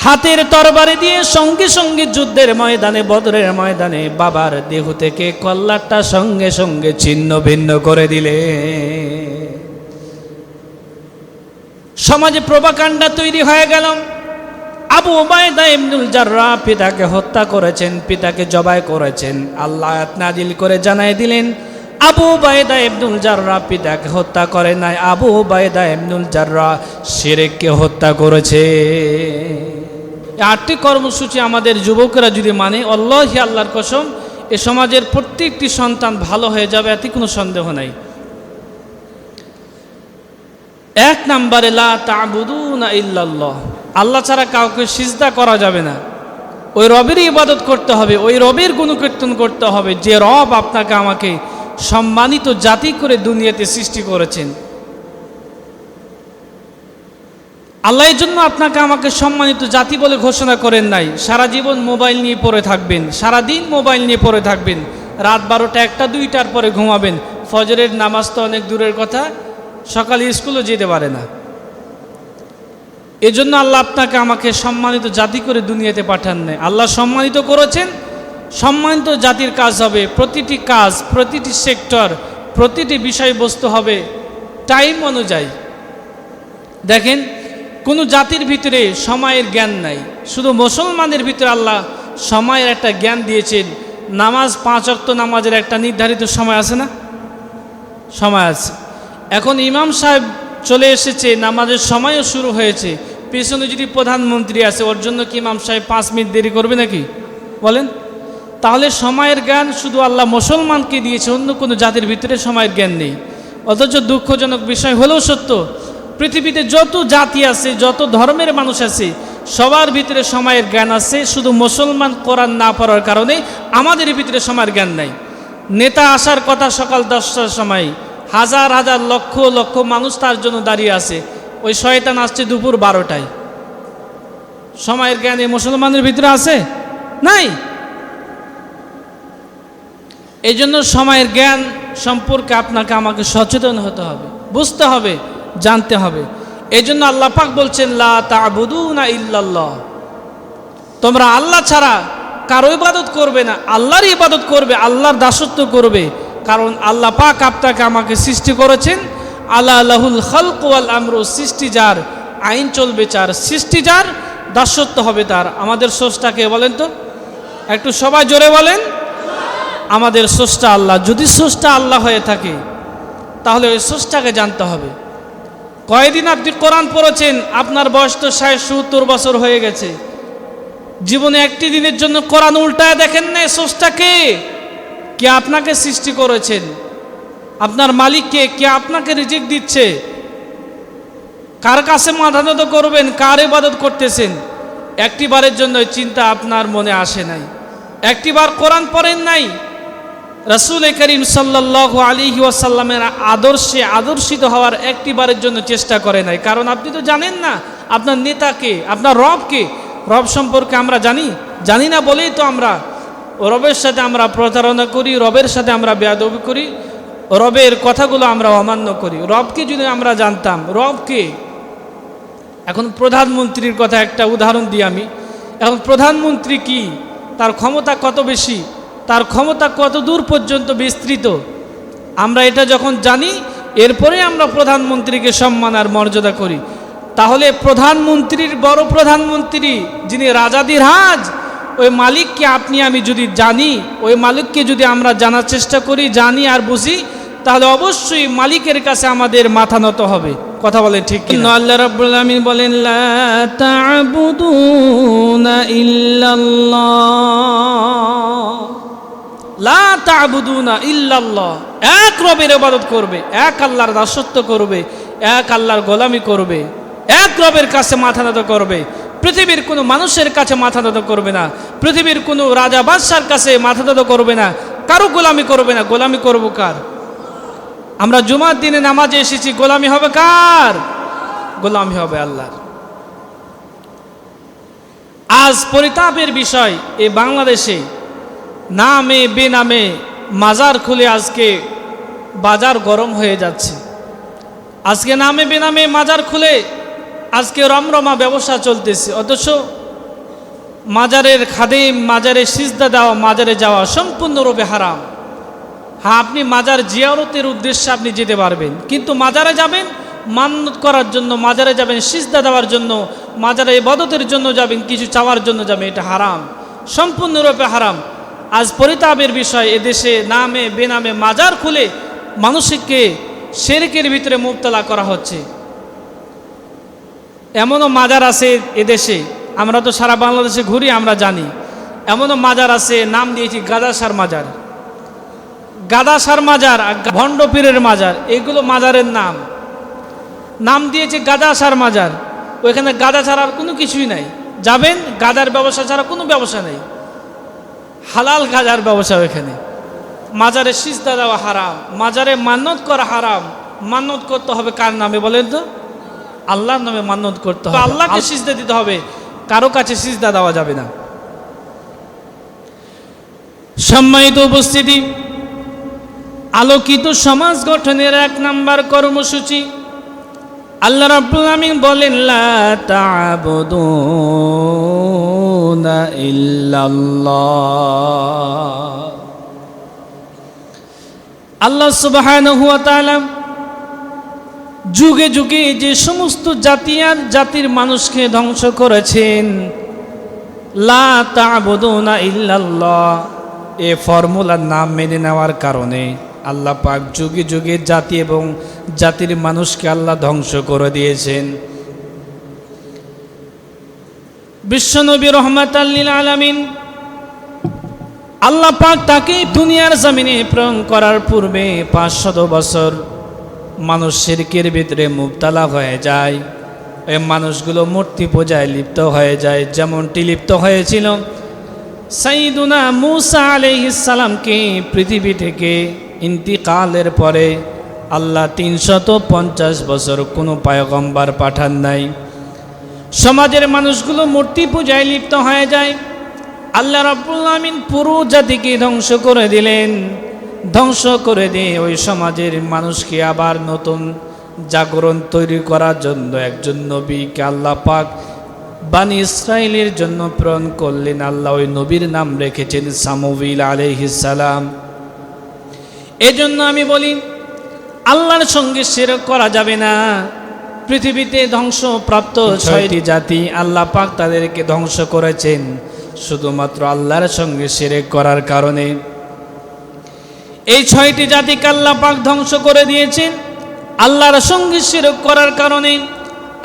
হাতের তরবারি দিয়ে সঙ্গে সঙ্গে যুদ্ধের ময়দানে, বদরের ময়দানে বাবার দেহ থেকে কল্লারটা সঙ্গে সঙ্গে ছিন্ন ভিন্ন করে দিলে। সমাজে প্রভাকাণ্ডা তৈরি হয়ে গেল। আবু উবাইদা ইবনুল জাররাহ পিতাকে হত্যা করেছেন, পিতাকে জবাই করেছেন। আল্লাহ আয়াত নাজিল করে জানাই দিলেন, আবু উবাইদা ইবনুল জাররাহ পিতাকে হত্যা করে নাই, আবু উবাইদা ইবনুল জাররাহ শিরককে হত্যা করেছে। আটটি কর্মসূচি আমাদের যুবকরা যদি মানে, আল্লাহি আল্লাহর কসম, এ সমাজের প্রত্যেকটি সন্তান ভালো হয়ে যাবে, এতে কোনো সন্দেহ নাই। এক নম্বরে লা তা'বুদুনা ইল্লাল্লাহ, আল্লাহ ছাড়া কাউকে সিজদা করা যাবে না। ওই রবেরই ইবাদত করতে হবে, ওই রবের গুণকীর্তন করতে হবে যে রব আপনাকে আমাকে সম্মানিত জাতি করে দুনিয়াতে সৃষ্টি করেছেন। আল্লাহ এই জন্য আপনাকে আমাকে সম্মানিত জাতি বলে ঘোষণা করেন নাই। সারা জীবন মোবাইল নিয়ে পড়ে থাকবেন, সারাদিন মোবাইল নিয়ে পড়ে থাকবেন, রাত 12টা 1টা 2টার পরে ঘুমাবেন। ফজরের নামাজ তো অনেক দূরের কথা, সকালে স্কুলও যেতে পারে না। এজন্য আল্লাহ আপনাকে আমাকে সম্মানিত জাতি করে দুনিয়াতে পাঠান নাই। আল্লাহ সম্মানিত করেছেন, সম্মানিত জাতির কাজ হবে, প্রতিটি কাজ, প্রতিটি সেক্টর, প্রতিটি বিষয়বস্তু হবে টাইম অনুযায়ী। দেখেন, কোনো জাতির ভিতরে সময়ের জ্ঞান নাই, শুধু মুসলমানের ভিতরে আল্লাহ সময়ের একটা জ্ঞান দিয়েছেন। নামাজ 5 ওয়াক্ত নামাজের একটা নির্ধারিত সময় আছে না? সময় আছে। এখন ইমাম সাহেব চলে এসেছে, নামাজের সময়ও শুরু হয়েছে, পেছনে যদি প্রধানমন্ত্রী আছে, ওর জন্য কি ইমাম সাহেব 5 মিনিট দেরি করবে নাকি? বলেন। তাহলে সময়ের জ্ঞান শুধু আল্লাহ মুসলমানকে দিয়েছে, অন্য কোনো জাতির ভিতরে সময়ের জ্ঞান নেই। অথচ দুঃখজনক বিষয় হলেও সত্য, পৃথিবীতে যত জাতি আছে, যত ধর্মের মানুষ আছে, সবার ভিতরে সময়ের জ্ঞান আছে। শুধু মুসলমান কোরআন না পড়ার কারণে আমাদের ভিতরে সময়ের জ্ঞান নাই। নেতা আসার কথা সকাল 10টার সময়, হাজার হাজার লক্ষ লক্ষ মানুষ তার জন্য দাঁড়িয়ে আছে, ওই শয়তান আসছে দুপুর 12টায়। সময়ের জ্ঞান এই মুসলমানের ভিতরে আছে? নাই। এই জন্য সময়ের জ্ঞান সম্পর্কে আপনাকে আমাকে সচেতন হতে হবে, বুঝতে হবে, জানতে হবে। এই জন্য আল্লাহ পাক বলছেন, লা তা'বুদুনা ইল্লাল্লাহ, তোমরা আল্লাহ ছাড়া কারো ইবাদত করবে না, আল্লাহর ইবাদত করবে, আল্লাহর দাসত্ব করবে। কারণ আল্লাহ পাক আপনাকে আমাকে সৃষ্টি করেছেন, আলা লাহুল খালকু ওয়াল আমরু, সৃষ্টি যার, আইন চলবে যার, সৃষ্টি যার, দাসত্ব হবে তার। আমাদের স্রষ্টাকে বলেন তো একটু, সবাই জোরে বলেন। আমাদের স্রষ্টা আল্লাহ। যদি স্রষ্টা আল্লাহ হয়ে থাকে তাহলে ওই স্রষ্টাকে জানতে হবে। কয়দিন আপনি কোরআন পড়েছেন? আপনার বয়স তো 60-70 বছর হয়ে গেছে। জীবনে একটি দিনের জন্য কোরআন উল্টায় দেখেন না স্রষ্টাকে, কে আপনাকে সৃষ্টি করেছেন, আপনার মালিককে, কে আপনাকে রিজিক দিচ্ছে, কার কাছে মাথা নত করবেন, কার ইবাদত করতেছেন, একটিবারের জন্য চিন্তা আপনার মনে আসে নাই? একটিবার কোরআন পড়েন নাই? রাসূল করিম সাল্লাল্লাহু আলাইহি ওয়াসাল্লামের আদর্শে আদর্শিত হওয়ার একটিবারের জন্য চেষ্টা করে নাই? কারণ আপনি তো জানেন না আপনার নেতাকে, আপনার রবকে। রব সম্পর্কে আমরা জানি না বলেই তো আমরা রবের সাথে আমরা প্রতারণা করি, রবের সাথে আমরা বেয়াদবি করি, রবের কথাগুলো আমরা অমান্য করি। রবকে যদি আমরা জানতাম, রবকে। এখন প্রধানমন্ত্রীর কথা একটা উদাহরণ দিই আমি। এখন প্রধানমন্ত্রী কি, তার ক্ষমতা কত বেশি, তার ক্ষমতা কত দূর পর্যন্ত বিস্তৃত, আমরা এটা যখন জানি, এরপরে আমরা প্রধানমন্ত্রীকে সম্মান আর মর্যাদা করি। তাহলে প্রধানমন্ত্রীর বড় প্রধানমন্ত্রী যিনি রাজাধিরাজ, ওই মালিককে আপনি আমি যদি জানি, ওই মালিককে যদি আমরা জানার চেষ্টা করি, জানি আর বুঝি, তাহলে অবশ্যই মালিকের কাছে আমাদের মাথা নত হবে। কথা বলেন ঠিক কিনা? আল্লাহ রাব্বুল আলামিন বলেন, লা তা'বুদুনা ইল্লাল্লাহ, লা তা'বুদুনা ইল্লাল্লাহ, এক রবের ইবাদত করবে, এক আল্লাহর দাসত্ব করবে, এক আল্লাহর গোলামি করবে, এক রবের কাছে মাথা নত করবে। পৃথিবীর কোনো মানুষের কাছে মাথা নত করবে না, পৃথিবীর কোনো রাজা বাদশার কাছে মাথা নত করবে না, কারো গোলামি করবে না। গোলামি করব কার? আমরা জুমার দিনে নামাজে এসেছি, গোলামি হবে কার? গোলামি হবে আল্লাহর। আজ পরিতাপের বিষয়, এই বাংলাদেশে নামে বেনামে মাজার খুলে আজকে বাজার গরম হয়ে যাচ্ছে। আজকে নামে বেনামে মাজার খুলে আজকে রমরমা ব্যবসা চলতেছে, অথচ মাজারের খাদেম, মাজারে সিজদা দেওয়া, মাজারে যাওয়া সম্পূর্ণরূপে হারাম। হ্যাঁ, আপনি মাজার জিয়ারতের উদ্দেশ্যে আপনি যেতে পারবেন, কিন্তু মাজারে যাবেন মান্নত করার জন্য, মাজারে যাবেন সিজদা দেওয়ার জন্য, মাজারে ইবাদতের জন্য যাবেন, কিছু চাওয়ার জন্য যাবেন, এটা হারাম, সম্পূর্ণরূপে হারাম। আজ পরিতাপের বিষয়, এদেশে নামে বেনামে মাজার খুলে মানুষকে শিরকের ভিতরে মুবতলা করা হচ্ছে। এমনও মাজার আছে এদেশে, আমরা তো সারা বাংলাদেশে ঘুরি, আমরা জানি এমনও মাজার আছে, নাম দিয়েছি গাদাসার মাজার, গাদাসার মাজার, ভণ্ড পীরের মাজার, এগুলো মাজারের নাম দিয়েছে গাদাসার মাজার। ওইখানে গাদা ছাড়া আর কোনো কিছুই নাই, যাবেন গাদার ব্যবসা ছাড়া কোনো ব্যবসা নেই, হালাল গাদার ব্যবসা ওইখানে। মাজারে সিজদা দেওয়া হারাম, মাজারে মান্নত করা হারাম। মান্নত করতে হবে কার নামে বলেন তো? আল্লাহর নামে মান্নত করতে হবে, আল্লাহকে সিজদা দিতে হবে, কারো কাছে সিজদা দেওয়া যাবে না। সম্মানিত উপস্থিতি, আলোকিত সমাজ গঠনের 1 নম্বর কর্মসূচি আল্লাহ রাব্বুল আমিন বলেন, লা তা'বুদুনা ইল্লাল্লাহ। আল্লাহ সুবহানাহু ওয়া তাআলা যুগে যুগে যে সমস্ত জাতি আর জাতির মানুষকে ধ্বংস করেছেন, লা তা'বুদুনা ইল্লাল্লাহ এ ফর্মুলার নাম মেনে নেওয়ার কারণে আল্লাহ পাক যুগে যুগে জাতি এবং জাতির মানুষকে আল্লাহ ধ্বংস করে দিয়েছেন। বিশ্বনবী রাহমাতাল লিল আলামিন, আল্লাহ পাক তাকে দুনিয়ার জমিনে প্রেরণ করার পূর্বে 500 বছর মানুষ শিরকের ভিতরে মুবতালা হয়ে যায়। এই মানুষগুলো মূর্তি পূজায় লিপ্ত হয়ে যায়, যেমনটি লিপ্ত হয়েছিল সাইয়্যিদুনা মূসা আলাইহিস সালামকে পৃথিবী থেকে ইন্তিকালের পরে আল্লাহ 350 বছর কোনো পয়গম্বর পাঠান নাই। সমাজের মানুষগুলো মূর্তি পূজায় লিপ্ত হয়ে যায়। আল্লাহ রাব্বুল আমিন পুরো জাতিকে ধ্বংস করে দিলেন। ধ্বংস করে দিয়ে ওই সমাজের মানুষকে আবার নতুন জাগরণ তৈরি করার জন্য একজন নবীকে আল্লাহ পাক বানি ইসরাইলের জন্য প্রেরণ করলেন। আল্লাহ ওই নবীর নাম রেখেছেন সামুয়েল আলাইহিস সালাম। এজন্য আমি বলি, আল্লাহর সঙ্গে শিরক করা যাবে না। পৃথিবীতে ধ্বংসপ্রাপ্ত 6টি জাতি আল্লাহ পাক তাদেরকে ধ্বংস করেছেন শুধুমাত্র আল্লাহর সঙ্গে শিরক করার কারণে। এই 6টি জাতিকে আল্লাহ পাক ধ্বংস করে দিয়েছেন আল্লাহর সঙ্গে শিরক করার কারণে,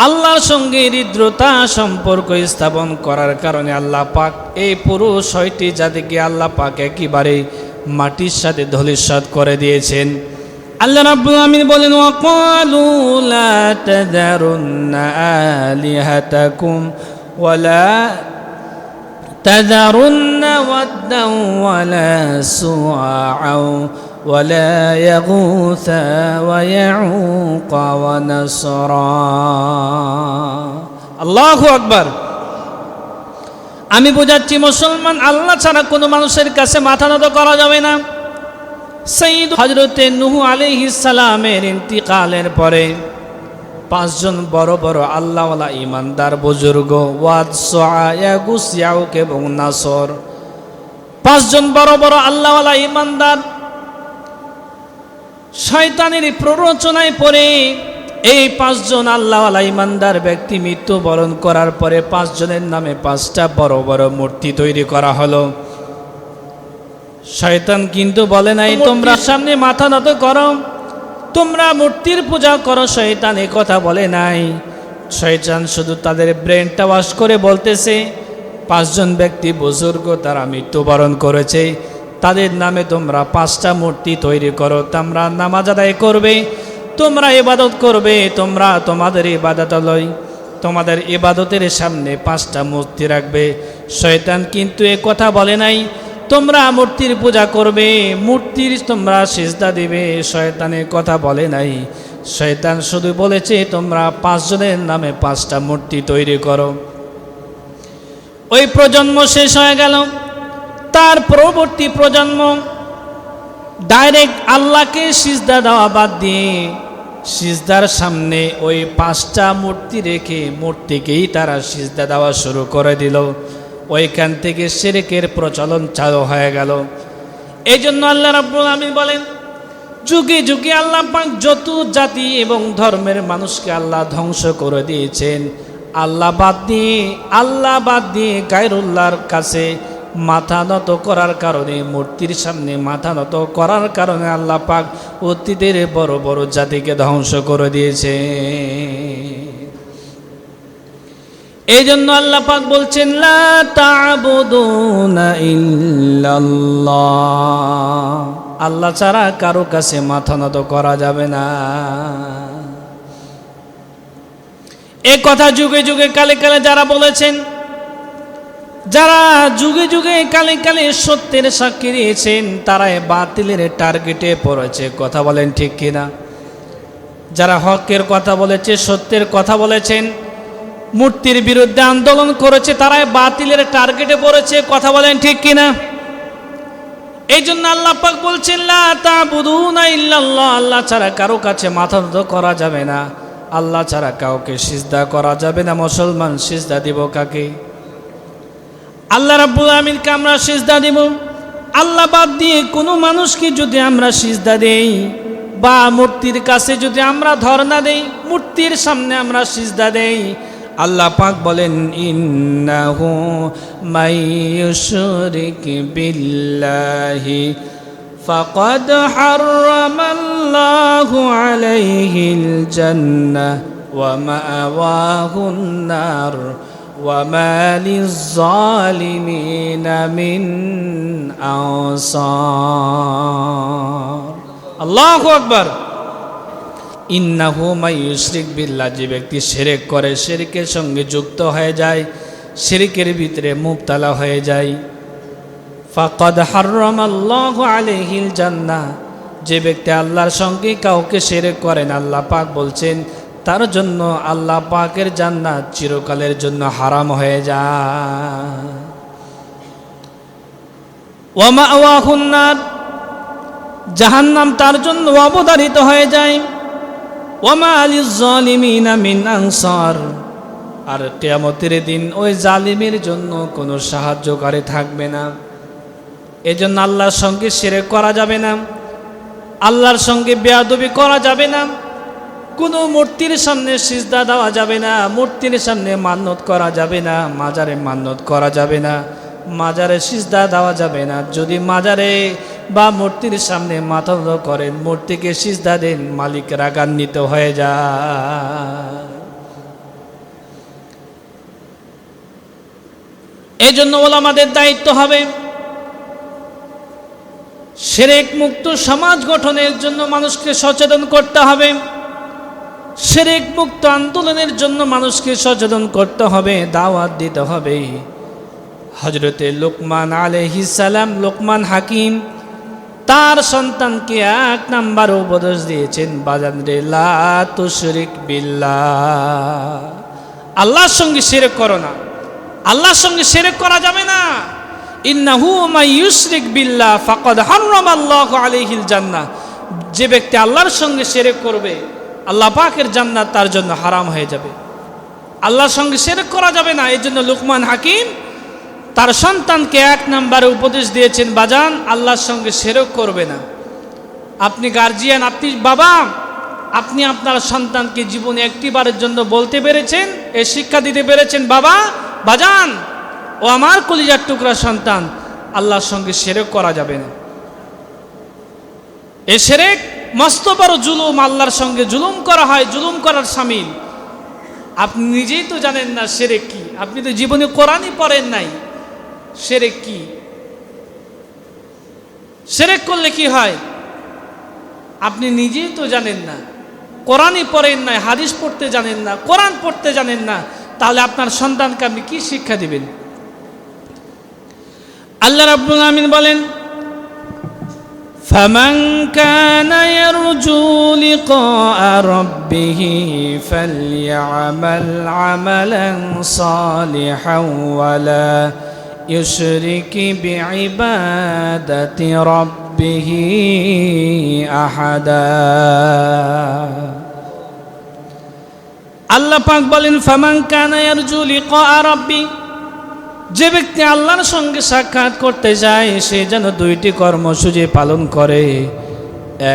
আল্লাহর সঙ্গে হৃদ্রতা সম্পর্ক স্থাপন করার কারণে আল্লাহ পাক এই পুরো 6টি জাতিকে আল্লাহ পাক একেবারে মাটির সাথে ধূলিসাৎ করে দিয়েছেন। আল্লাহ রাব্বুল আমিন বলেন, ওয়াকালু লা তাযারুন্না আলিহাতাকুম ওয়ালা তাযারুন্না ওয়াদ্দান ওয়ালা সুআআ ওয়ালা ইয়াগুসা ওয়া ইয়াউকা ওয়া নাসরা। আল্লাহু আকবার। আমি বোঝাচ্ছি, মুসলমান আল্লাহ ছাড়া কোনো মানুষের কাছে মাথা নত করা যাবে না। সৈয়দ হযরতে নূহ আলাইহিস সালামের ইন্তিকালের পরে 5 জন বড় বড় আল্লাহওয়ালা ইমানদার বুজুর্গ ওয়াদ, সুআ, ইয়াগুস, ইয়াউক এবং নাসর, 5 জন বড় বড় আল্লাহওয়ালা ইমানদার শয়তানের প্ররোচনায় পড়ে এই 5 জন আল্লাহওয়ালা ইমানদার ব্যক্তি মৃত্যুবরণ করার পরে 5 জনের নামে 5টা বড় বড় মূর্তি তৈরি করা হলো। শয়তান কিন্তু বলে নাই তোমরা সামনে মাথা নত করো, তোমরা মূর্তির পূজা করো। শয়তান এই কথা বলে নাই। শয়তান শুধু তাদের ব্রেনটা ওয়াশ করে বলতেছে 5 জন ব্যক্তি বুজুর্গ তারা মৃত্যুবরণ করেছে, তাদের নামে তোমরা 5টা মূর্তি তৈরি করো, তোমরা নামাজ আদায় করবে, তোমরা ইবাদত করবে, তোমরা তোমাদের ইবাদতালয় তোমাদের ইবাদতের সামনে 5টা মূর্তি রাখবে। শয়তান কিন্তু এ কথা বলে নাই তোমরা মূর্তির পূজা করবে, মূর্তির তোমরা সিজদা দিবে। শয়তানের কথা বলে নাই। শয়তান শুধু বলেছে তোমরা 5 জনের নামে 5টা মূর্তি তৈরি করো। ওই প্রজন্ম শেষ হয়ে গেল। তার পরবর্তী প্রজন্ম ডাইরেক্ট আল্লাহকে সিজদা দেওয়া বাদ দিয়ে সিজদার সামনে ওই 5টা মূর্তি রেখে মূর্তিকেই তারা সিজদা দেওয়া শুরু করে দিল। ওইখান থেকে শিরকের প্রচলন চালু হয়ে গেল। এই জন্য আল্লাহ রাব্বুল আমিন বলেন, যুগে যুগে আল্লাহ পাক যত জাতি এবং ধর্মের মানুষকে আল্লাহ ধ্বংস করে দিয়েছেন, আল্লাহ বাদ দিয়ে গায়রুল্লাহর কাছে মাথা নত করার কারণে, মূর্তির সামনে মাথা নত করার কারণে আল্লাহ পাক অতীতের বড় বড় জাতিকে ধ্বংস করে দিয়েছে। এই জন্য আল্লাহ পাক বলছেন, লা তা'বুদুনা ইল্লাল্লাহ, আল্লাহ ছাড়া কারো কাছে মাথা নত করা যাবে না। এই কথা যুগে যুগে কালে কালে যারা বলেছেন, যারা যুগে যুগে কালে কালে সত্যের সাক্ষী দিয়েছেন, তারাই বাতিলের টার্গেটে পড়েছে। কথা বলেন ঠিক কিনা? যারা হকের কথা বলেছে, সত্যের কথা বলেছেন, মূর্তির বিরুদ্ধে আন্দোলন করেছে, তারাই বাতিলের টার্গেটে পড়েছে। কথা বলেন ঠিক কিনা? এই জন্য আল্লাহ পাক বলছেন, লা তা'বুদুনা ইল্লাল্লাহ, আল্লাহ ছাড়া কারো কাছে মাথা নত করা যাবে না, আল্লাহ ছাড়া কাউকে সিজদা করা যাবে না। মুসলমান সিজদা দিব কাকে? আল্লাহ রাব্বুল আমিনকে আমরা সিজদা দিব। আল্লাহ বাদ দিয়ে কোনো মানুষকে যদি আমরা সিজদা দেই, বা মূর্তির কাছে যদি আমরা ধর্ণা দেই, মূর্তির সামনে আমরা সিজদা দেই, আল্লাহ পাক বলেন, ইন্নাহু মাইয়ুশরিক বিল্লাহি ফাকাদ হারামাল্লাহু আলাইহিল জান্নাহ ওয়া মা'ওয়াহুন নার ওয়া মা লিয-যালিমিনা মিন আনসার। আল্লাহু আকবার। ইন্নাহু মাইয়ুশরিক বিল্লাহ, যে ব্যক্তি শিরক করে, শিরকের সঙ্গে যুক্ত হয়ে যায়, শিরকের ভিতরে মুবতালা হয়ে যায়, ফাকাদ হারামাল্লাহু আলাইহিল জান্নাহ, যে ব্যক্তি আল্লাহর সঙ্গে কাউকে শিরক করেন, আল্লাহ পাক বলছেন তার জন্য আল্লাহ পাকের জান্নাত চিরকালের জন্য হারাম হয়ে যায়। ওয়া মা'ওয়াহুন নার, জাহান্নাম তার জন্য অবধারিত হয়ে যায়। ওয়া মা লিয-যালিমিনা মিন আনসার, আর কিয়ামতের দিন ওই জালিমের জন্য কোনো সাহায্যকারী থাকবে না। এজন্য আল্লাহর সঙ্গে শিরক করা যাবে না, আল্লাহর সঙ্গে বেয়াদবি করা যাবে না, কোনো মূর্তির সামনে সিজদা দেওয়া যাবে না, মূর্তির সামনে মান্নত করা যাবে না, মাজারে মান্নত করা যাবে না, মাজারে সিজদা দেওয়া যাবে না। যদি মাজারে বা মূর্তির সামনে মাথা নত করেন, মূর্তিকে সিজদা দেন, মালিক রাগান্বিত হয়ে যায়। এই জন্য ওলামাদের দায়িত্ব হবে শিরক মুক্ত সমাজ গঠনের জন্য মানুষকে সচেতন করতে হবে, শিরক মুক্ত আন্দোলনের জন্য মানুষকে সচেতন করতে হবে, দাওয়াত দিতে হবে। হযরতে লুকমান আলাইহিস সালাম, লুকমান হাকিম, তার সন্তানকে 1 নাম্বার উপদেশ দিয়েছেন, বাজান রে, লা তুশরিক বিল্লাহ, আল্লাহর সঙ্গে শিরক করো না, আল্লাহর সঙ্গে শিরক করা যাবে না। ইন্নাহু মাইয়ুশরিক বিল্লাহ ফাকাদ হারামাল্লাহু আলাইহিল জান্নাহ, যে ব্যক্তি আল্লাহর সঙ্গে শিরক করবে, আল্লাহ পাকের জান্নাত তার জন্য হারাম হয়ে যাবে। আল্লাহর সঙ্গে শিরক করা যাবে না। এই জন্য লুকমান হাকিম তার সন্তানকে 1 নম্বরে উপদেশ দিয়েছেন, বাজান আল্লাহর সঙ্গে শিরক করবে না। আপনি গার্জিয়ান, আপনি বাবা, আপনি আপনার সন্তানকে জীবনে একটিবারের জন্য বলতে পেরেছেন, এই শিক্ষা দিতে পেরেছেন, বাবা, বাজান, ও আমার কলিজার টুকরা সন্তান, আল্লাহর সঙ্গে শিরক করা যাবে না। এই শিরক মস্ত বড় জুলুম, আল্লাহর সঙ্গে জুলুম করা হয়, জুলুম করার শামিল। আপনি নিজেই তো জানেন না শিরক কি, আপনি তো জীবনে কোরআনই পড়েন নাই। শিরক কি? শিরক করলে কি হয় আপনি নিজেই তো জানেন না, কোরআনই পড়েন নাই, হাদিস পড়তে জানেন না, কোরআন পড়তে জানেন না, তাহলে আপনার সন্তানকে আপনি কি শিক্ষা দিবেন? আল্লাহ রাব্বুল আমিন বলেন, فمن كان يرجو لقاء ربه فليعمل عملا صالحا ولا يشرك بعبادة ربه أحدا। আল্লাহ পাক বলেন, ফামান কানা ইয়ারজু লিকা রাব্বি, যে ব্যক্তি আল্লাহর সঙ্গে সাক্ষাৎ করতে যায় সে যেন দুইটি কর্মসূচি পালন করে।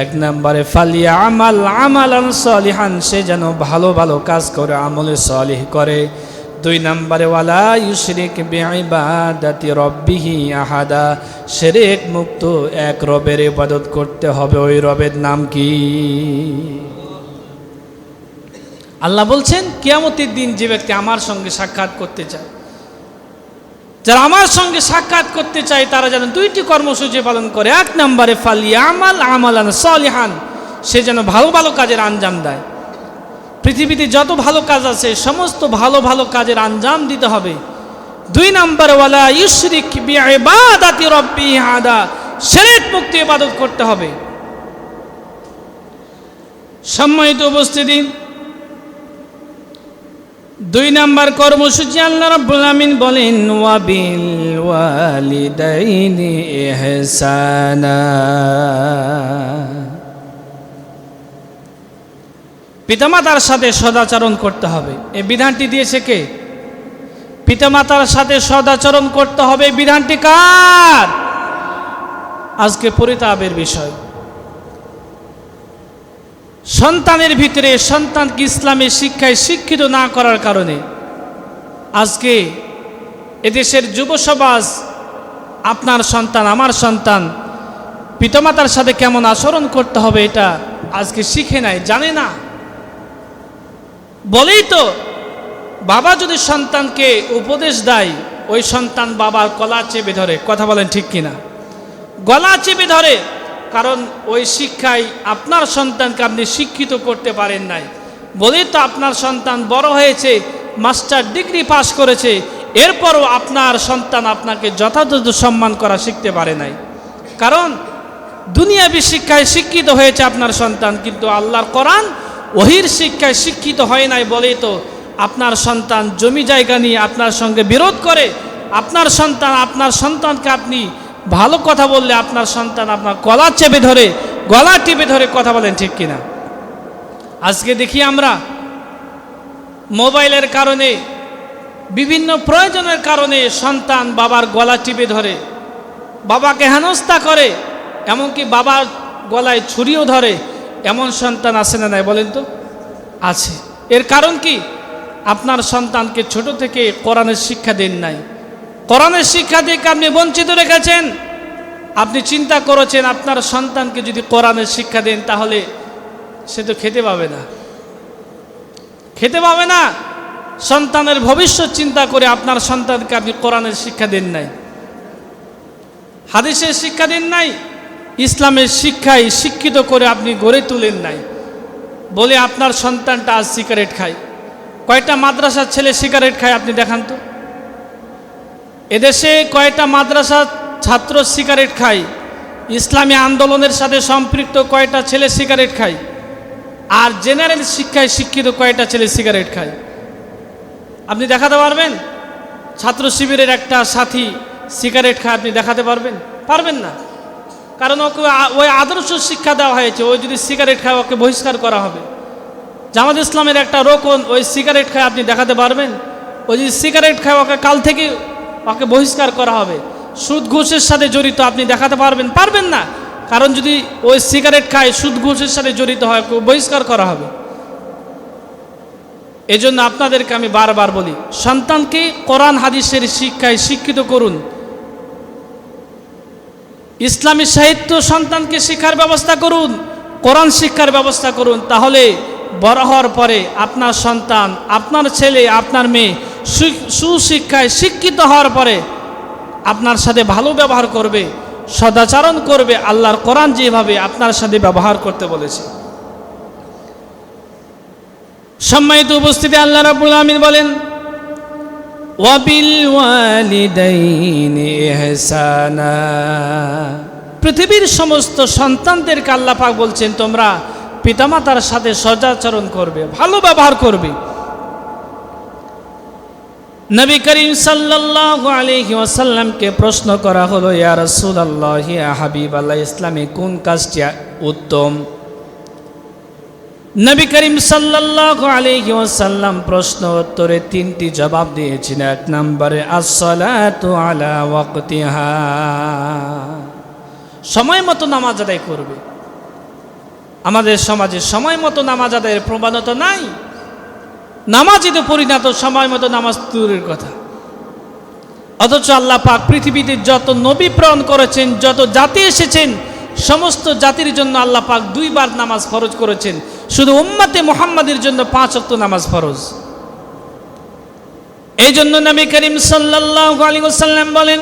এক নম্বরে ফালিয়া আমাল আমালান সলিহান, সে যেন ভালো ভালো কাজ করে, আমলে সলিহ করে। দুই নম্বরে ওয়ালা ইউশরিক বিইবাদাতি রাব্বিহি আহাদা, শিরক মুক্ত এক রবের ইবাদত করতে হবে। ওই রবের নাম কি? আল্লাহ বলছেন কিয়ামতের দিন যে ব্যক্তি আমার সঙ্গে সাক্ষাৎ করতে চায়, যারা আমার সঙ্গে সাক্ষাৎ করতে চায় তারা যেন দুইটি কর্মসূচি পালন করে। এক নম্বরে ফালিয়ামাল আমালান সলিহান, সে যেন ভালো ভালো কাজের আঞ্জাম দেয়। পৃথিবীতে যত ভালো কাজ আছে সমস্ত ভালো ভালো কাজের আঞ্জাম দিতে হবে। দুই নম্বরে ওয়ালা ইউশরিক বিইবাদাতি রাব্বিহি আহাদা, শিরক মুক্ত ইবাদত করতে হবে। সম্মানিত উপস্থিতি, দুই নম্বর কর্মসূচি আল্লাহ রাব্বুল আমিন বলেন ওয়াবিল ওয়ালিদাইনি ইহসানা, পিতামাতার সাথে সদাচরণ করতে হবে। এই বিধানটি দিয়েছে কে? পিতামাতার সাথে সদাচরণ করতে হবে, বিধানটি কার? আজকে পরিতাপের বিষয়, সন্তানের ভিতরে সন্তানকে ইসলামের শিক্ষায় শিক্ষিত না করার কারণে আজকে এদেশের যুব সমাজ আপনার সন্তান আমার সন্তান পিতামাতার সাথে কেমন আচরণ করতে হবে এটা আজকে শিখে নাই, জানে না। বলেই তো বাবা যদি সন্তানকে উপদেশ দেয় ওই সন্তান বাবার গলা চেপে ধরে। কথা বলেন ঠিক কিনা? গলা চেপে ধরে, কারণ ওই শিক্ষায় আপনার সন্তানকে আপনি শিক্ষিত করতে পারেন নাই। বলেই তো আপনার সন্তান বড় হয়েছে, মাস্টার ডিগ্রি পাস করেছে, এরপরও আপনার সন্তান আপনাকে যথাযথ সম্মান করা শিখতে পারে নাই। কারণ দুনিয়াবী শিক্ষায় শিক্ষিত হয়েছে আপনার সন্তান, কিন্তু আল্লাহর কোরআন ওহির শিক্ষায় শিক্ষিত হয় নাই। বলেই তো আপনার সন্তান জমি জায়গা নিয়ে আপনার সঙ্গে বিরোধ করে। আপনার সন্তানকে আপনি ভালো কথা বললে আপনার সন্তান আপনার গলা চেপে ধরে, গলা টিপে ধরে। কথা বলেন ঠিক কিনা? আজকে দেখি আমরা মোবাইলের কারণে, বিভিন্ন প্রয়োজনের কারণে সন্তান বাবার গলা টিপে ধরে, বাবাকে হেনস্থা করে, এমনকি বাবার গলায় ছুরিও ধরে। এমন সন্তান আছে না নাই বলেন তো? আছে। এর কারণ কি? আপনার সন্তানকে ছোট থেকে কোরআনের শিক্ষা দেন নাই। কোরআনের শিক্ষা থেকে আপনি বঞ্চিত রেখেছেন। আপনি চিন্তা করেছেন আপনার সন্তানকে যদি কোরআনের শিক্ষা দেন তাহলে সে তো খেতে পাবে না, খেতে পাবে না। সন্তানের ভবিষ্যৎ চিন্তা করে আপনার সন্তানকে আপনি কোরআনের শিক্ষা দেন নাই, হাদিসের শিক্ষা দেন নাই, ইসলামের শিক্ষায় শিক্ষিত করে আপনি গড়ে তুলেন নাই। বলে আপনার সন্তানটা আজ সিগারেট খায়। কয়টা মাদ্রাসার ছেলে সিগারেট খায় আপনি দেখান তো? এদেশে কয়টা মাদ্রাসার ছাত্র সিগারেট খায়? ইসলামী আন্দোলনের সাথে সম্পৃক্ত কয়টা ছেলে সিগারেট খায়? আর জেনারেল শিক্ষায় শিক্ষিত কয়টা ছেলে সিগারেট খায়? আপনি দেখাতে পারবেন? ছাত্র শিবিরের একটা সাথী সিগারেট খায়, আপনি দেখাতে পারবেন? পারবেন না। কারণ ওকে ওই আদর্শ শিক্ষা দেওয়া হয়েছে, ওই যদি সিগারেট খায় ওকে বহিষ্কার করা হবে। জামাত ইসলামের একটা রোকন, ওই সিগারেট খায় আপনি দেখাতে পারবেন? ওই যদি সিগারেট খায় ওকে কাল থেকে ওকে বহিষ্কার করা হবে। সুদ ঘুষের সাথে জড়িত আপনি দেখাতে পারবেন? পারবেন না। কারণ যদি ওই সিগারেট খায়, সুদ ঘুষের সাথে জড়িত হয়, বহিষ্কার করা হবে। এজন্য আপনাদেরকে আমি বারবার বলি, সন্তানকে কোরআন হাদিসের শিক্ষায় শিক্ষিত করুন। ইসলামী সাহিত্য সন্তানকে শিক্ষার ব্যবস্থা করুন, কোরআন শিক্ষার ব্যবস্থা করুন। তাহলে বড় হওয়ার পরে আপনার সন্তান, আপনার ছেলে, আপনার মেয়ে সুশিক্ষায় শিক্ষিত হওয়ার পরে আপনার সাথে ভালো ব্যবহার করবে, সদাচরণ করবে। আল্লাহর কোরআন যেভাবে আপনার সাথে ব্যবহার করতে বলেছে। সম্মানিত উপস্থিতি, আল্লাহ রাব্বুল আমিন বলেন ওয়াবিল ওয়ালিদাইনি ইহসানা, পৃথিবীর সমস্ত সন্তানদেরকে আল্লাহ পাক বলছেন তোমরা পিতামাতার সাথে সদাচরণ করবে, ভালো ব্যবহার করবে। নবী করিম সাল্লাল্লাহু আলাইহি ওয়াসাল্লামকে প্রশ্ন করা হলো, ইয়া রাসূলুল্লাহ, ইয়া হাবিবাল্লাহ, ইসলামে কোন কাজটি উত্তম? নবী করিম সাল্লাল্লাহু আলাইহি ওয়াসাল্লাম প্রশ্ন উত্তরে তিনটি জবাব দিয়েছেন। এক নম্বরে আসসালাতু আলা ওয়াক্তিহা, সময় মতো নামাজ আদায় করবে। আমাদের সমাজে সময় মতো নামাজ আদায়ের প্রবণতা নাই। নামাজিতে পরিণত সময় মতো নামাজ দূরের কথা। অথচ আল্লাহ পাক পৃথিবীতে যত নবী প্রেরণ করেছেন, যত জাতি এসেছেন, সমস্ত জাতির জন্য আল্লাহ পাক 2 বার নামাজ ফরজ করেছেন। শুধু উম্মতে মুহাম্মাদের জন্য 5 ওয়াক্ত নামাজ ফরজ। এই জন্য নবী করিম সাল্লাল্লাহু আলাইহি ওয়াসাল্লাম বলেন,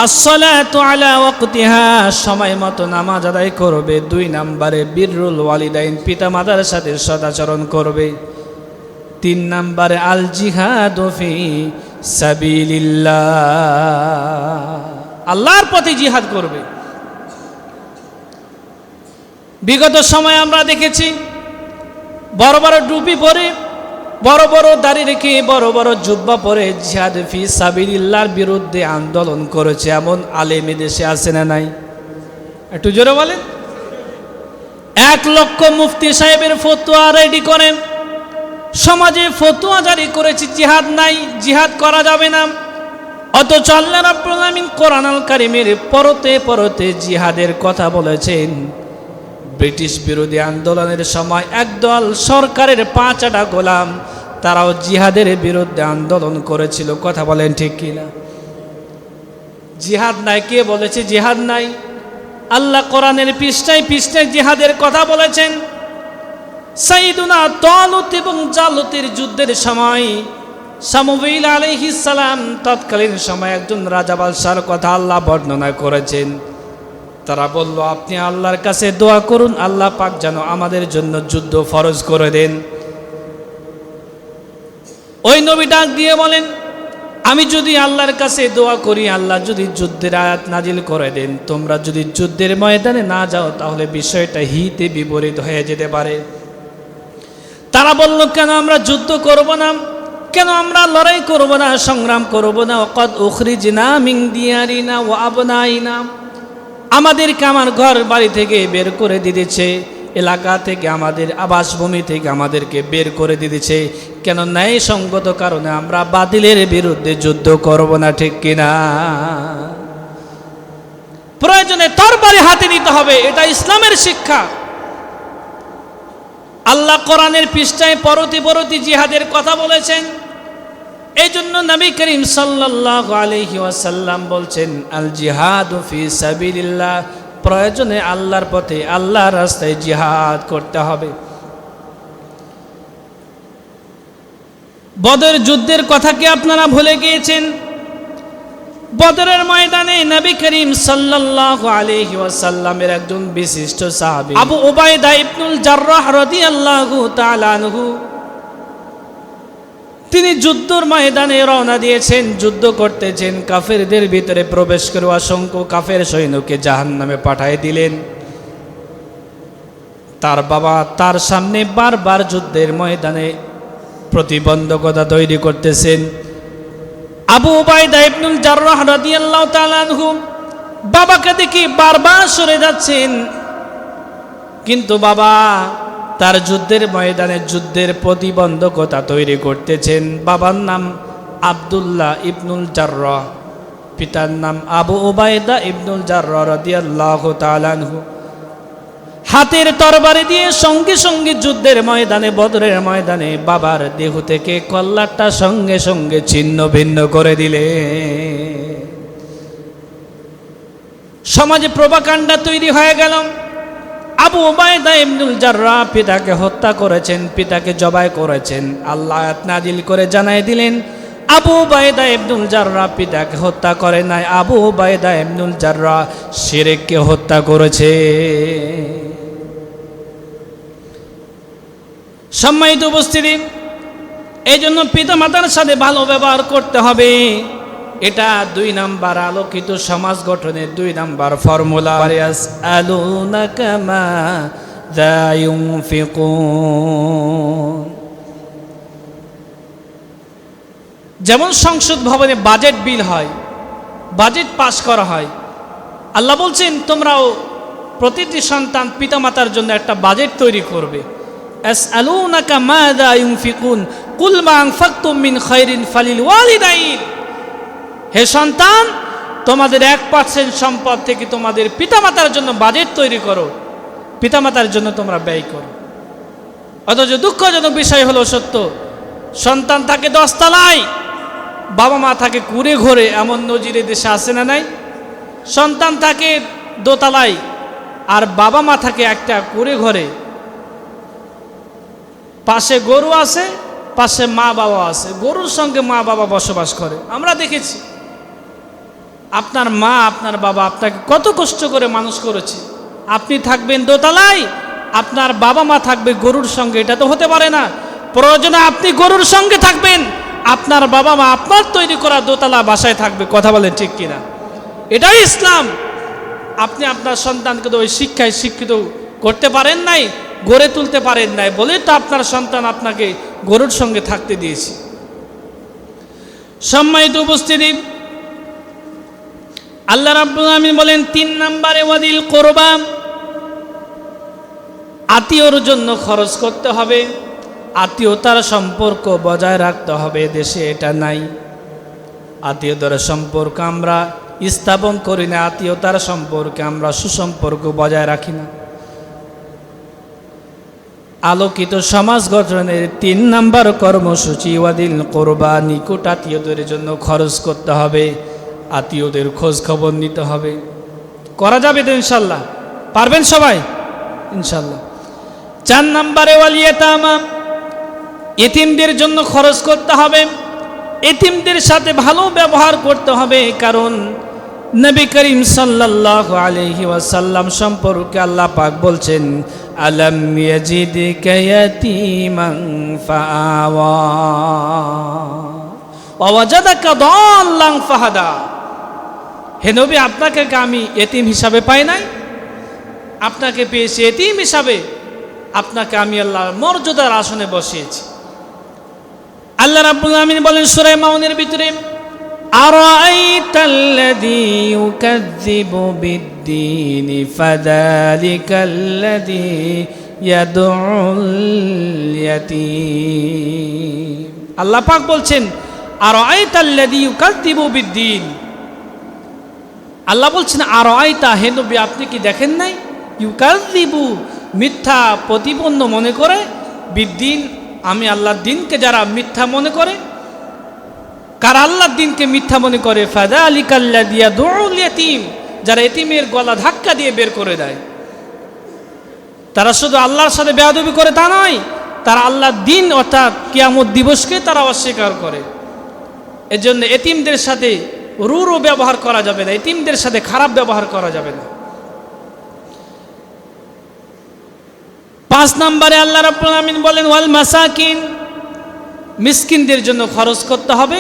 আসসালাতু আলা ওয়াক্তিহা, সময় মতো নামাজ আদায় করবে। 2 নম্বরে বিররুল ওয়ালিদাইন, পিতা মাতার সাথে সদাচরণ করবে। 3 নম্বরে আল জিহাদু ফি সাবিলিল্লাহ, আল্লাহর পথে জিহাদ করবে। বিগত সময় আমরা দেখেছি বড় বড় টুপি পরে, বড় বড় দাড়ি রেখে, বড় বড় জুব্বা পরে জিহাদ ফি সাবিলিল্লাহর বিরুদ্ধে আন্দোলন করেছে এমন আলেম দেশে আছে না নাই? একটু জোরে বলেন। 1 লক্ষ মুফতি সাহেবের ফতোয়া রেডি করেন, সমাজে ফতোয়া জারি করেছে জিহাদ নাই, জিহাদ করা যাবে না। অথচ আল্লাহ রাব্বুল আলামিন কোরআনুল কারীমের পরতে পরতে জিহাদের কথা বলেছেন। ব্রিটিশ বিরোধী আন্দোলনের সময় একদল সরকারের 5টা গোলাম, তারাও জিহাদের বিরুদ্ধে আন্দোলন করেছিল। কথা বলেন ঠিক কিনা? জিহাদ নাই, কে বলেছে জিহাদ নাই? আল্লাহ কোরআনের পৃষ্ঠায় পৃষ্ঠায় জিহাদের কথা বলেছেন। সাইয়্যিদুনা তালুত এবং জালুতের যুদ্ধের সময় সামুয়েল আলাইহিস সালাম তৎকালীন সময় একজন রাজা বাদশার কথা আল্লাহ বর্ণনা করেছেন। তারা বলল, আপনি আল্লাহর কাছে দোয়া করুন, আল্লাহ পাক যেন আমাদের জন্য যুদ্ধ ফরজ করে দেন। ওই নবী ডাক দিয়ে বলেন, আমি যদি আল্লাহর কাছে দোয়া করি, আল্লাহ যদি যুদ্ধের আয়াত নাজিল করে দেন, তোমরা যদি যুদ্ধের ময়দানে না যাও তাহলে বিষয়টা হিতে বিপরীত হয়ে যেতে পারে। তারা বলল, কেন আমরা যুদ্ধ করব না? কেন আমরা লড়াই করব না, সংগ্রাম করব না? ওয়াকাদ উখরিজনা মিন দিয়ারিনা ওয়া আবনাইনা, আমাদেরকে আমার ঘর বাড়ি থেকে বের করে দিয়েছে, এলাকা থেকে, আমাদের আবাসভূমি থেকে আমাদেরকে বের করে দিয়েছে। কেন? ন্যায় সঙ্গত কারণে আমরা বাতিলের বিরুদ্ধে যুদ্ধ করব না, ঠিক কিনা? প্রয়োজনে তরবারি হাতে নিতে হবে, এটা ইসলামের শিক্ষা। আল্লাহ কোরআনের পৃষ্ঠায় পরতি পরতি জিহাদের কথা বলেছেন। এই জন্য নবী করিম সাল্লাল্লাহু আলাইহি ওয়াসাল্লাম বলছেন, আল জিহাদু ফি সাবিলিল্লাহ, প্রয়োজনে আল্লাহর পথে, আল্লাহর রাস্তায় জিহাদ করতে হবে। বদর যুদ্ধের কথা কি আপনারা ভুলে গিয়েছেন? বদরের ময়দানে নবী করিম সাল্লাল্লাহু আলাইহি ওয়াসাল্লামের একজন বিশিষ্ট সাহাবী আবু উবাইদা ইবনুল জাররাহ রাদিয়াল্লাহু তাআলা আনহু, তিনি যুদ্ধের ময়দানে রওনা দিয়েছেন, যুদ্ধ করতেছেন। কাফেরদের ভিতরে প্রবেশ করে অসংখ্য কাফের সৈন্যকে জাহান্নামে পাঠিয়ে দিলেন। তার বাবা তার সামনে বারবার যুদ্ধের ময়দানে প্রতিবন্ধকতা তৈরি করতেছেন। আবু উবাইদা ইবনুল জাররাহ রাদিয়াল্লাহু তাআলা আনহু বাবাকে দেখে বারবার সরে যাচ্ছেন, কিন্তু বাবা তার যুদ্ধের ময়দানে যুদ্ধের প্রতিবন্ধকতা তৈরি করতেছেন। বাবার নাম আব্দুল্লাহ ইবনুল জাররাহ, পিতার নাম আবু উবাইদা ইবনুল জাররাহ রাদিয়াল্লাহু তাআলা আনহু। হাতের তরবারি দিয়ে সঙ্গে সঙ্গে যুদ্ধের ময়দানে, বদরের ময়দানে বাবার দেহ থেকে কল্লাটা সঙ্গে সঙ্গে ছিন্ন ভিন্ন করে দিলে। সমাজে প্রভাকাণ্ডা তৈরি হয়ে গেল। আবু উবাইদা ইবনুল জাররাহ পিতাকে হত্যা করেছেন, পিতাকে জবাই করেছেন। আল্লাহ আয়াত নাজিল করে জানাই দিলেন, আবু উবাইদা ইবনুল জাররাহ পিতাকে হত্যা করে নাই, আবু উবাইদা ইবনুল জাররাহ শিরককে হত্যা করেছে। সম্মানিত উপস্থিতি, এই জন্য পিতা মাতার সাথে ভালো ব্যবহার করতে হবে। এটা 2 নাম্বার আলোকিত সমাজ গঠনের 2 নাম্বার ফর্মুলা। ইয়াসআলুনাকা মাযা ইউনফিকুন, যেমন সংসদ ভবনে বাজেট বিল হয়, বাজেট পাস করা হয়, আল্লাহ বলছেন তোমরাও প্রতিটি সন্তান পিতামাতার জন্য একটা বাজেট তৈরি করবে। আসআলুনাকা মাযা ইউনফিকুন কুল মা আনফাকতুম মিন খায়রিন ফালিল ওয়ালিদাইন। হে সন্তান, তোমাদের 1% সম্পদ থেকে তোমাদের পিতামাতার জন্য বাজেট তৈরি করো, পিতামাতার জন্য তোমরা ব্যয় করো। অথচ দুঃখজনক বিষয় হলো সত্য, সন্তান থাকে 10 তলায়, বাবা মা থাকে কুড়ে ঘরে। এমন নজিরে দেশে আসে না নাই? সন্তান থাকে দোতলায় আর বাবা মা থাকে একটা কুড়ে ঘরে, পাশে গরু আছে, পাশে মা বাবা আছে, গরুর সঙ্গে মা বাবা বসবাস করে। আমরা দেখেছি আপনার মা আপনার বাবা আপনাকে কত কষ্ট করে মানুষ করেছে। আপনি থাকবেন দোতলায়, আপনার বাবা মা থাকবে গরুর সঙ্গে, এটা তো হতে পারে না। প্রয়োজনে আপনি গরুর সঙ্গে থাকবেন, আপনার বাবা মা আপনার তৈরি করা দোতলা বাসায় থাকবে। কথা বলেন ঠিক কিনা? এটাই ইসলাম। আপনি আপনার সন্তানকে তো ওই শিক্ষায় শিক্ষিত করতে পারেন নাই, গড়ে তুলতে পারেন নাই বলে তো আপনার সন্তান আপনাকে গরুর সঙ্গে থাকতে দিয়েছে। সম্মানিত উপস্থিতি, আল্লাহ রাব্বুল আলামিন বলেন 3 নম্বরে ওয়াদিল কুরবা, আত্মীয়র জন্য খরচ করতে হবে, আত্মীয়তার সম্পর্ক বজায় রাখতে হবে। দেশে এটা নাই। আত্মীয়তার সম্পর্ক আমরা স্থাপন করি না, আত্মীয়তার সম্পর্কে আমরা সুসম্পর্ক বজায় রাখি না। আলোকিত সমাজ গঠনের 3 নম্বর কর্মসূচি ওয়াদিল কুরবা, নিকট আত্মীয়দের জন্য খরচ করতে হবে, আত্মীয়দের খোঁজ খবর নিতে হবে। করা যাবে তো ইনশাল্লাহ? পারবেন সবাই ইনশাল্লাহ। 4 নম্বরে ওয়াল ইয়াতামা, এতিমদের জন্য খরচ করতে হবে, এতিমদের সাথে ভালো ব্যবহার করতে হবে। কারণ নবী করিম সাল্লাল্লাহু আলাইহি ওয়াসাল্লাম সম্পর্কে আল্লাহ পাক বলছেন, আলাম ইয়াজিদকা ইয়াতীমান ফাআওয়া ওয়া ওয়াজাদাকা দাল্লান ফাহাদা। হে নবী, আপনাকে আমি এতিম হিসাবে পাই নাই, আপনাকে পেয়েছি এতিম হিসাবে, আপনাকে আমি আল্লাহর মর্যাদার আসনে বসিয়েছি। আল্লাহ রাব্বুল আলামিন বলেন সূরা মাউনের ভিতরে, আরাআইতাল্লাযী ইউকাযযিবু বিদ্দীন ফাযালিকাল্লাযী ইয়াদউল ইয়াতীম। আল্লাহ পাক বলছেন, আরাআইতাল্লাযী ইউকাযযিবু বিদ্দীন। আল্লাহ বলছেন, আরাআইতা, হে নবী আপনি কি দেখেন নাই? ইউকাযযিবু, মিথ্যা প্রতিপন্ন মনে করে, বিদ্দীন, আমি আল্লাহর দিনকে যারা মিথ্যা মনে করে। কারা আল্লাহর দিনকে মিথ্যা মনে করে? ফাযালিকাল্লাযী ইয়াদউল ইয়াতীম, যারা এতিমের গলা ধাক্কা দিয়ে বের করে দেয়। তারা শুধু আল্লাহর সাথে বেয়াদবি করে তা নয়, তারা আল্লাহর দিন অর্থাৎ কিয়ামত দিবসকে তারা অস্বীকার করে। এজন্য এতিমদের সাথে রূঢ় ব্যবহার করা যাবে না, এতিমদের সাথে খারাপ ব্যবহার করা যাবে না। 5 নম্বরে আল্লাহ রাব্বুল আলামিন বলেন ওয়াল মাসাকিন, মিসকিনদের জন্য খরচ করতে হবে,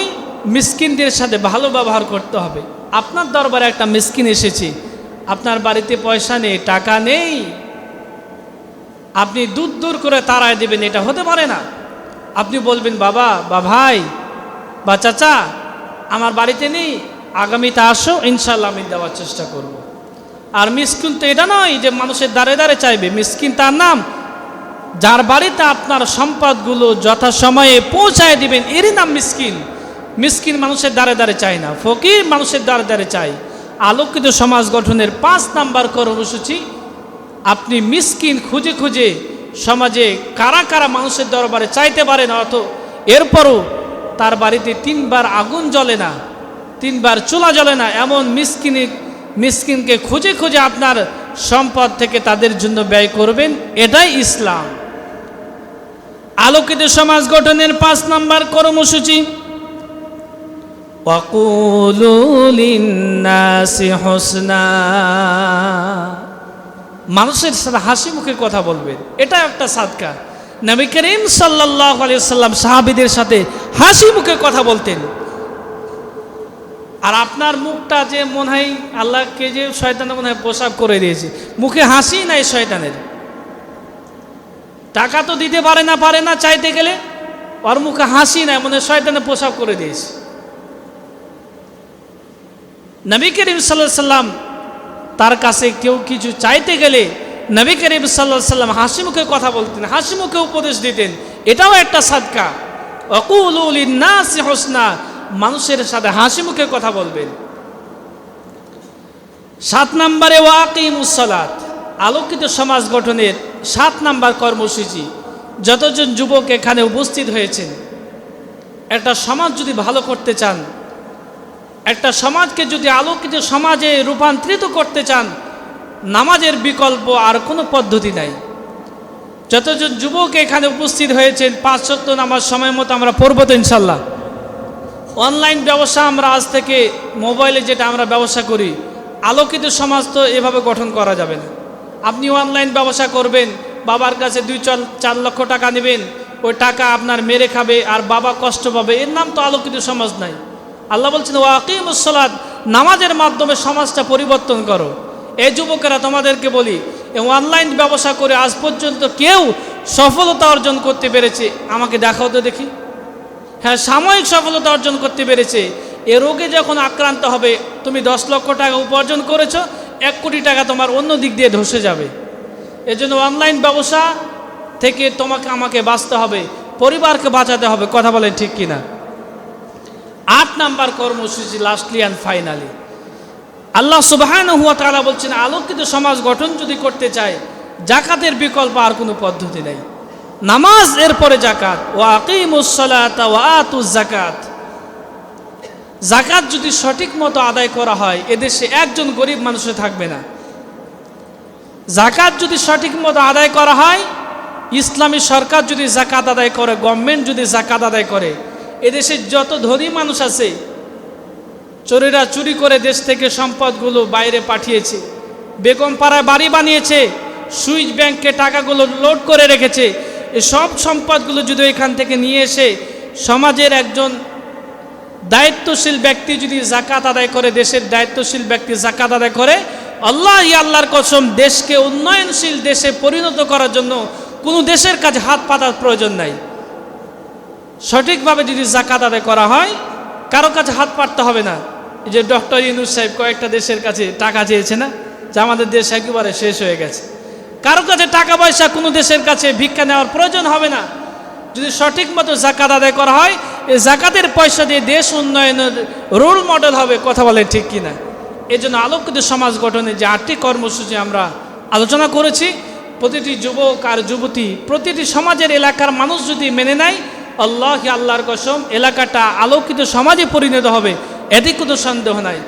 মিসকিনদের সাথে ভালো ব্যবহার করতে হবে। আপনার দরবারে একটা মিসকিন এসেছে, আপনার বাড়িতে পয়সা নেই, টাকা নেই, আপনি দূর দূর করে তাড়ায় দেবেন, এটা হতে পারে না। আপনি বলবেন, বাবা বা ভাই বা চাচা আমার বাড়িতে নেই, আগামীতে আসো, ইনশাল্লাহ আমি দেওয়ার চেষ্টা করব। আর মিসকিন তো এটা নয় যে মানুষের দ্বারে দ্বারে চাইবে। মিসকিন তার নাম যার বাড়িতে আপনার সম্পদগুলো যথাসময়ে পৌঁছায় দিবেন, এরই নাম মিসকিন। মিসকিন মানুষের দ্বারে দ্বারে চায় না, ফকির মানুষের দ্বারে দ্বারে চায়। আলোকিত সমাজ গঠনের 5 নম্বর কর্মসূচি, আপনি মিসকিন খুঁজে খুঁজে সমাজে কারা কারা মানুষের দরবারে চাইতে পারেন, অত এরপরও তার বাড়িতে 3 বার আগুন জ্বলে না, 3 বার চুলা জ্বলে না, এমন মিসকিনকে খুঁজে খুঁজে আপনার সম্পদ থেকে তাদের জন্য ব্যয় করবেন। এটাই ইসলাম। আলোকিত সমাজ গঠনের 5 নম্বর কর্মসূচি, ওয়াকুলু লিন্নাসি হুসনা, মানুষের সাথে হাসি মুখে কথা বলবেন, এটা একটা সাদকা। নবী করিম সাল্লাল্লাহু আলাইহি ওয়াসাল্লাম সাহাবীদের সাথে হাসি মুখে কথা বলতেন। আর আপনার মুখটা যে মনে হয় আল্লাহকে যে শয়তান মনে হয় প্রসাব করে দিয়েছে, মুখে হাসি নাই শয়তানের। টাকা তো দিতে পারে না চাইতে গেলে, ওর মুখে হাসি নাই, মনে হয় শয়তানে প্রসাব করে দিয়েছে। নবী করিম সাল্লাল্লাহু আলাইহি ওয়াসাল্লাম তার কাছে কেউ কিছু চাইতে গেলে নবী করিম সাল্লাল্লাহু আলাইহি সাল্লাম হাসি মুখে কথা বলতেন, হাসি মুখে উপদেশ দিতেন, এটাও একটা সাদকা। ওয়াকুলু লিন-নাসি হুসনা, মানুষের সাথে হাসি মুখে কথা বলবেন। 7 নম্বরে ওয়াকিমুস সালাত, আলোকিত সমাজ গঠনের 7 নম্বর কর্মসূচি। যতজন যুবক এখানে উপস্থিত হয়েছেন, একটা সমাজ যদি ভালো করতে চান, একটা সমাজকে যদি আলোকিত সমাজে রূপান্তরিত করতে চান, নামাজের বিকল্প আর কোনো পদ্ধতি নাই। যতজন যুবক এখানে উপস্থিত হয়েছেন, 5 ওয়াক্ত নামাজ সময় মতো আমরা পড়ব তো ইনশাল্লাহ। অনলাইন ব্যবসা আমরা আজ থেকে মোবাইলে যেটা আমরা ব্যবসা করি, আলোকিত সমাজ তো এভাবে গঠন করা যাবে না। আপনি অনলাইন ব্যবসা করবেন, বাবার কাছে 2-4 লক্ষ টাকা নেবেন, ওই টাকা আপনার মেরে খাবে আর বাবা কষ্ট পাবে, এর নাম তো আলোকিত সমাজ নাই। আল্লাহ বলছেন ওয়াকিমুস সালাত, নামাজের মাধ্যমে সমাজটা পরিবর্তন করো। এই যুবকেরা তোমাদেরকে বলি, এই অনলাইন ব্যবসা করে আজ পর্যন্ত কেউ সফলতা অর্জন করতে পেরেছে? আমাকে দেখাও তো দেখি। হ্যাঁ, সাময়িক সফলতা অর্জন করতে পেরেছে। এ রোগে যখন আক্রান্ত হবে, তুমি 10 লক্ষ টাকা উপার্জন করেছো, 1 কোটি টাকা তোমার অন্য দিক দিয়ে ধসে যাবে। এজন্য অনলাইন ব্যবসা থেকে তোমাকে আমাকে বাঁচতে হবে, পরিবারকে বাঁচাতে হবে। কথা বলেন ঠিক কিনা? 8 নাম্বার কর্মসূচি, লাস্টলি অ্যান্ড ফাইনালি, আল্লাহ সুবহানাহু ওয়া তাআলা বলছেন আলোকিত সমাজ গঠন যদি করতে চায়, জাকাতের বিকল্প আর কোনো পদ্ধতি নেই। নামাজ, এরপরে জাকাত। ওয়া আকিমুস সালাতা ওয়া আতুজ যাকাত। জাকাত যদি সঠিক মতো আদায় করা হয়, এদেশে একজন গরিব মানুষে থাকবে না। জাকাত যদি সঠিক মতো আদায় করা হয়, ইসলামী সরকার যদি জাকাত আদায় করে, গভর্নমেন্ট যদি জাকাত আদায় করে, এদেশে যত ধনী মানুষ আছে, চোরেরা চুরি করে দেশ থেকে সম্পদগুলো বাইরে পাঠিয়েছে, বেগম পাড়ায় বাড়ি বানিয়েছে, সুইচ ব্যাংকে টাকাগুলো লোড করে রেখেছে, এই সব সম্পদগুলো যদি এখান থেকে নিয়ে এসে সমাজের একজন দায়িত্বশীল ব্যক্তি যদি জাকাত আদায় করে, দেশের দায়িত্বশীল ব্যক্তি জাকাত আদায় করে, আল্লাহর কসম, দেশকে উন্নয়নশীল দেশে পরিণত করার জন্য কোনো দেশের কাছে হাত পাতার প্রয়োজন নাই। সঠিকভাবে যদি জাকাত আদায় করা হয়, কারো কাছে হাত পাততে হবে না। এই যে ডক্টর ইউনূস সাহেব কয়েকটা দেশের কাছে টাকা চেয়েছে না, যে আমাদের দেশ একেবারে শেষ হয়ে গেছে, কারো কাছে টাকা পয়সা কোনো দেশের কাছে ভিক্ষা নেওয়ার প্রয়োজন হবে না। যদি সঠিক মতো জাকাত আদায় করা হয়, এই জাকাতের পয়সা দিয়ে দেশ উন্নয়নের রোল মডেল হবে। কথা বলে ঠিক কিনা? এই জন্য আলোকিত সমাজ গঠনে যে 8টি কর্মসূচি আমরা আলোচনা করেছি, প্রতিটি যুবক আর যুবতী, প্রতিটি সমাজের এলাকার মানুষ যদি মেনে নেয়, আল্লাহর কসম, এলাকাটা আলোকিত সমাজে পরিণত হবে, এতে কোনো সন্দেহ নাই।